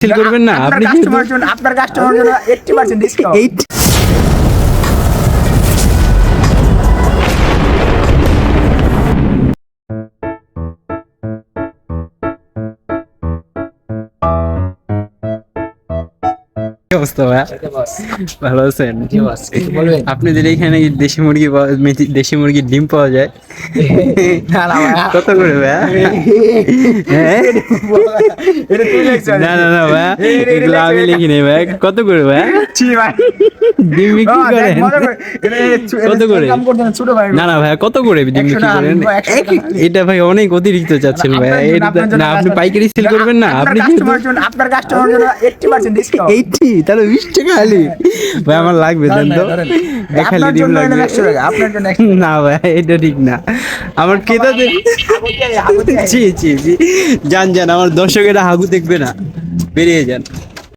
Sell করবেন না আপনি কাস্টমার জন্য আপনার কাস্টমার জন্য 80% ডিসকাউন্ট। কি অবস্থা ভাই? ভালো আছেন? আপনাদের এখানে কি দেশি মুরগির ডিম পাওয়া যায়? কত করে ভাই? হ্যাঁ? না না না ভাই, এগুলো আমি লিখি নাই ভাই। কত করে ভাই? ডিম বিক্রি করেন? কত করে? না না ভাই, কত করে ডিম বিক্রি করেন? এটা ভাই অনেক অতিরিক্ত চাচ্ছেন ভাই। না আপনি পাইকারি সেল করবেন না আপনি আপনার কাস্টমার জন্য 80% ডিসকাউন্ট। 80 তাহলে 20 টাকা খালি ভাই আমার লাগবে দেন তো এক খালি আপনার ডিম জন্য লাগবে 100 টাকা, আপনার জন্য না ভাই এটা ঠিক না আমার ক্রেতাদের জি জি জি যান যান আমার দর্শকেরা হাগু দেখবে না বেরিয়ে যান।